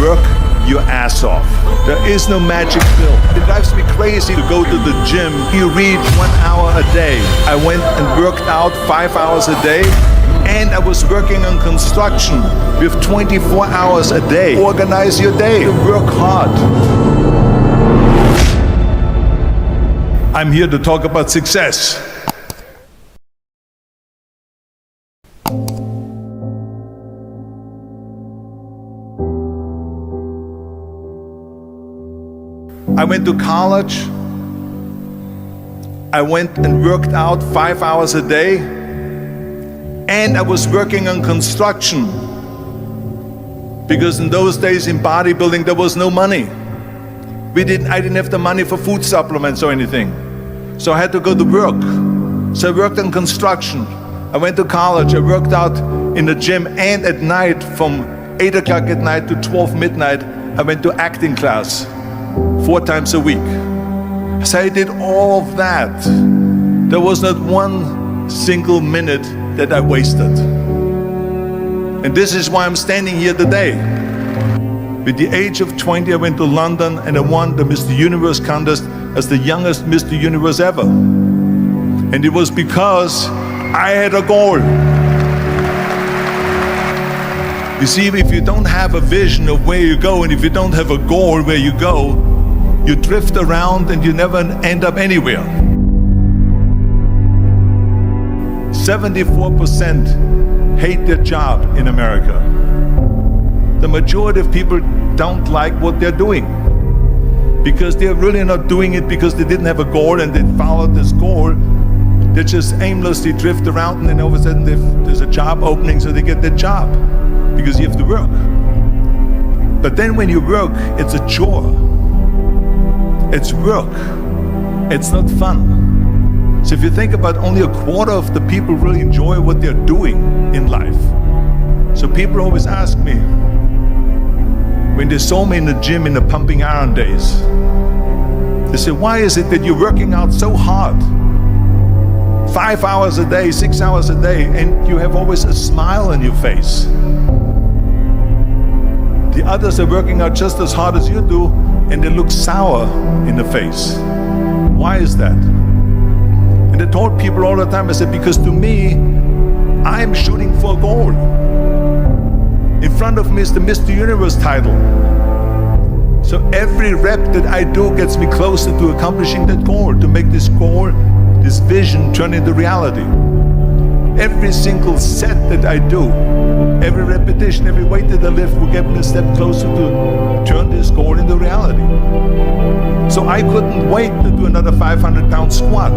work your ass off. There is no magic pill. It drives me crazy to go to the gym. You read 1 hour a day. I went and worked out 5 hours a day, and I was working on construction with 24 hours a day. Organize your day. Work hard. I'm here to talk about success. I went to college. I went and worked out 5 hours a day, and I was working on construction because in those days in bodybuilding there was no money. I didn't have the money for food supplements or anything, so I had to go to work. So I worked on construction. I went to college. I worked out in the gym, and at night from 8 o'clock at night to 12 midnight I went to acting class 4 times a week. So I did all of that. There was not one single minute that I wasted. And this is why I'm standing here today. With the age of 20, I went to London and I won the Mr. Universe contest as the youngest Mr. Universe ever. And it was because I had a goal. You see, if you don't have a vision of where you go, and if you don't have a goal where you go, you drift around and you never end up anywhere. 74% hate their job in America. The majority of people don't like what they're doing because they're really not doing it because they didn't have a goal and they followed this goal. They just aimlessly drift around, and then all of a sudden there's a job opening, so they get their job because you have to work. But then when you work, it's a chore. It's work. It's not fun. So if you think about, only a quarter of the people really enjoy what they're doing in life. So people always ask me, when they saw me in the gym in the pumping iron days, they say, why is it that you're working out so hard? 5 hours a day, 6 hours a day, and you have always a smile on your face. The others are working out just as hard as you do, and they look sour in the face. Why is that? And I told people all the time, I said, because to me, I'm shooting for a goal. In front of me is the Mr. Universe title. So every rep that I do gets me closer to accomplishing that goal, to make this goal, this vision turn into reality. Every single set that I do, every repetition, every weight that I lift will get me a step closer to turn this goal into reality. So I couldn't wait to do another 500-pound squat.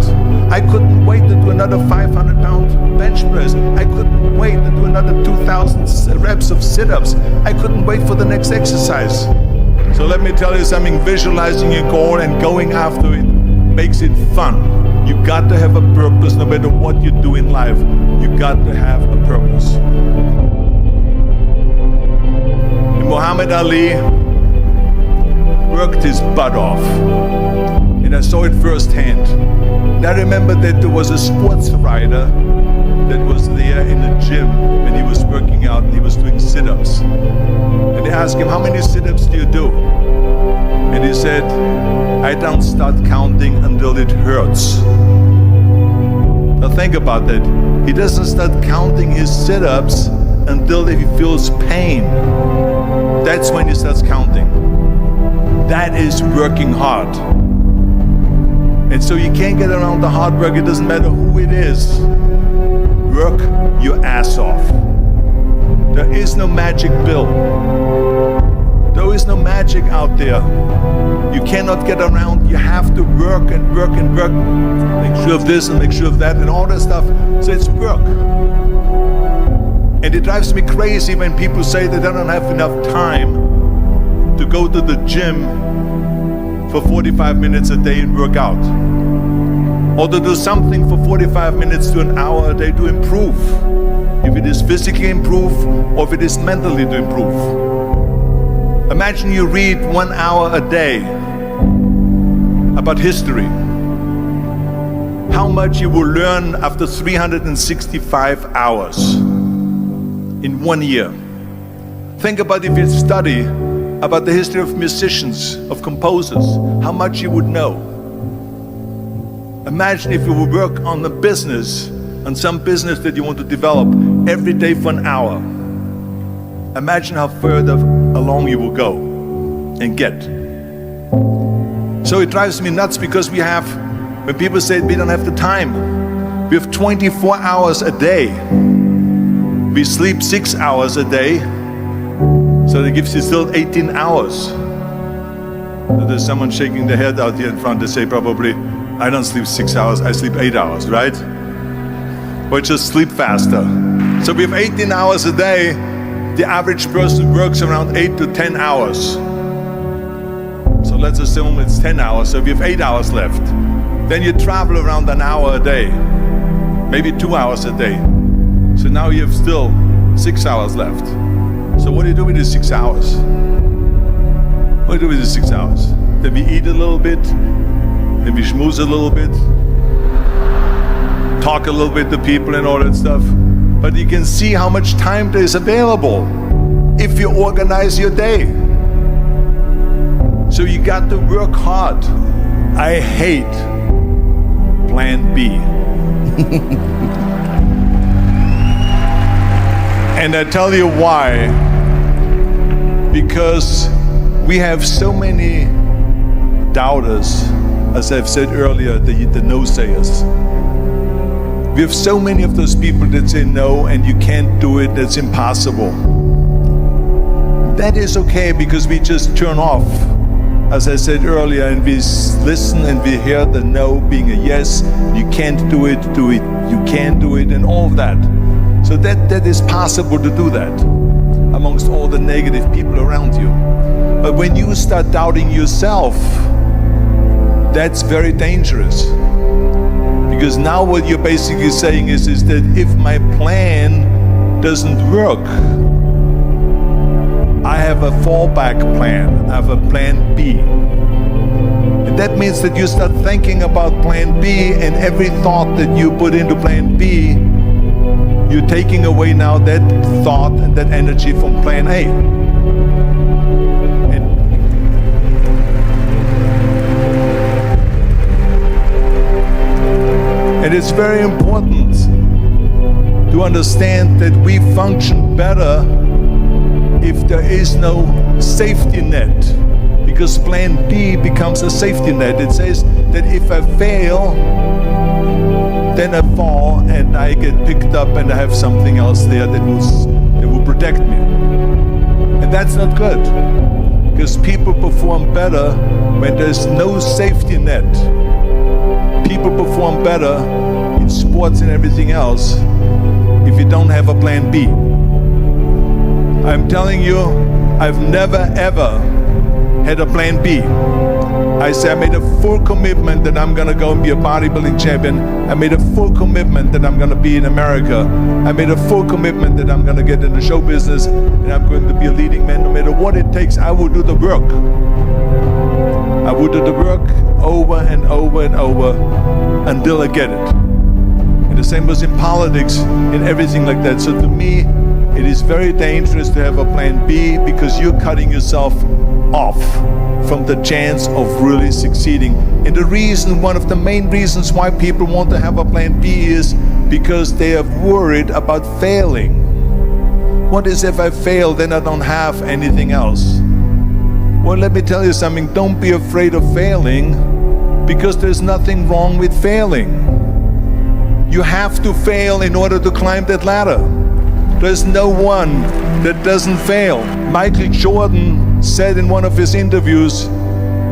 I couldn't wait to do another 500-pound bench press. I couldn't wait to do another 2,000 reps of sit-ups. I couldn't wait for the next exercise. So let me tell you something, visualizing your goal and going after it makes it fun. You got to have a purpose no matter what you do in life. You got to have a purpose. And Muhammad Ali worked his butt off. And I saw it firsthand. And I remember that there was a sports writer that was there in the gym when he was working out and he was doing sit-ups. And they asked him, how many sit-ups do you do? And he said, I don't start counting until it hurts. Now think about that. He doesn't start counting his sit-ups until he feels pain. That's when he starts counting. That is working hard. And so you can't get around the hard work. It doesn't matter who it is. Work your ass off. There is no magic pill. There is no magic out there. You cannot get around. You have to work and work and work. Make sure of this and make sure of that and all that stuff. So it's work. And it drives me crazy when people say that they don't have enough time to go to the gym for 45 minutes a day and work out. Or to do something for 45 minutes to an hour a day to improve. If it is physically improve or if it is mentally to improve. Imagine you read 1 hour a day about history. How much you will learn after 365 hours in 1 year. Think about if you study about the history of musicians, of composers, how much you would know. Imagine if you would work on a business, on some business that you want to develop every day for an hour. Imagine how further along you will go and get. So it drives me nuts because when people say we don't have the time, we have 24 hours a day. We sleep 6 hours a day, so that gives you still 18 hours. So there's someone shaking their head out here in front. They say probably, I don't sleep 6 hours, I sleep 8 hours, right? Or just sleep faster. So we have 18 hours a day. The average person works around 8 to 10 hours. So let's assume it's 10 hours, so we have 8 hours left. Then you travel around an hour a day, maybe 2 hours a day. So now you have still 6 hours left. So what do you do with the 6 hours? What do you do with the 6 hours? Then we eat a little bit, then we schmooze a little bit, talk a little bit to people and all that stuff. But you can see how much time there is available if you organize your day. So you got to work hard. I hate plan B. And I tell you why. Because we have so many doubters, as I've said earlier, the no-sayers. We have so many of those people that say no and you can't do it, that's impossible. That is okay because we just turn off, as I said earlier, and we listen and we hear the no being a yes. You can't do it, you can do it, and all of that. So that is possible to do that amongst all the negative people around you. But when you start doubting yourself, that's very dangerous. Because now what you're basically saying is that if my plan doesn't work, I have a fallback plan, I have a plan B. And that means that you start thinking about plan B, and every thought that you put into plan B, you're taking away now that thought and that energy from plan A. And it's very important to understand that we function better if there is no safety net, because plan B becomes a safety net. It says that if I fail, then I fall and I get picked up and I have something else there that will protect me. And that's not good, because people perform better when there's no safety net. People perform better in sports and everything else if you don't have a plan B. I'm telling you, I've never ever had a plan B. I said I made a full commitment that I'm gonna go and be a bodybuilding champion. I made a full commitment that I'm gonna be in America. I made a full commitment that I'm gonna get in the show business and I'm going to be a leading man. No matter what it takes, I will do the work. I will do the work over and over and over until I get it. And the same was in politics and everything like that. So to me, it is very dangerous to have a plan B, because you're cutting yourself off from the chance of really succeeding. And the reason, one of the main reasons why people want to have a plan B is because they are worried about failing. What is if I fail, then I don't have anything else? Well, let me tell you something, don't be afraid of failing, because there's nothing wrong with failing. You have to fail in order to climb that ladder. There's no one that doesn't fail. Michael Jordan said in one of his interviews,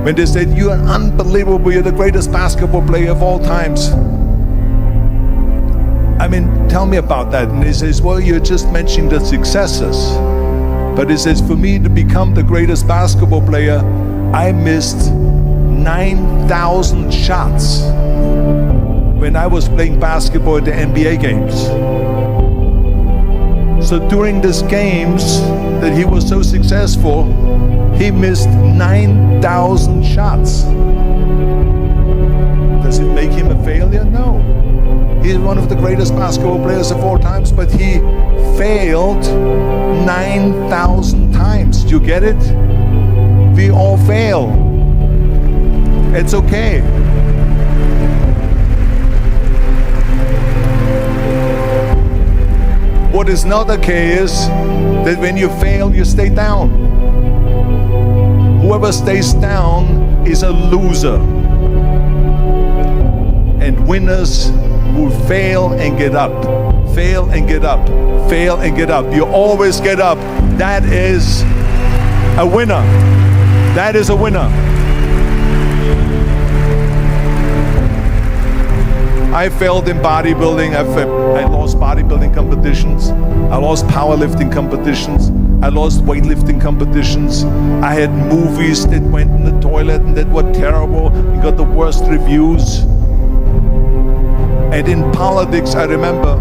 when they said, "You are unbelievable, you're the greatest basketball player of all times." I mean, tell me about that. And he says, well, you're just mentioning the successes. But he says, for me to become the greatest basketball player, I missed 9,000 shots when I was playing basketball at the NBA games. So during these games that he was so successful, he missed 9,000 shots. Does it make him a failure? No. He's one of the greatest basketball players of all times, but he failed 9,000 times. Do you get it? we all fail. It's okay. What is not okay is that when you fail, you stay down. Whoever stays down is a loser. And winners will fail and get up. Fail and get up. Fail and get up. You always get up. That is a winner. That is a winner. I failed in bodybuilding. I lost bodybuilding competitions. I lost powerlifting competitions. I lost weightlifting competitions. I had movies that went in the toilet and that were terrible and got the worst reviews. And in politics, I remember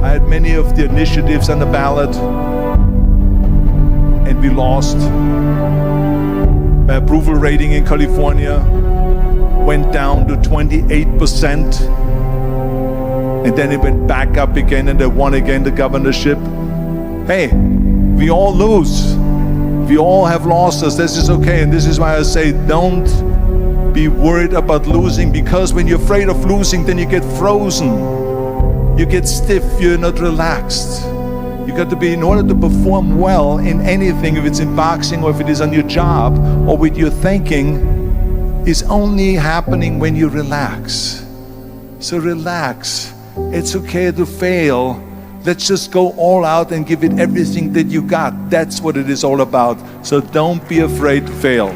I had many of the initiatives on the ballot, and we lost. My approval rating in California went down to 28%, and then it went back up again, and I won again the governorship. Hey, we all lose. We all have losses. This is okay, and this is why I say don't be worried about losing, because when you're afraid of losing, then you get frozen. You get stiff, you're not relaxed. You got to be, in order to perform well in anything, if it's in boxing or if it is on your job or with your thinking, is only happening when you relax. So relax. It's okay to fail. Let's just go all out and give it everything that you got. That's what it is all about. So don't be afraid to fail.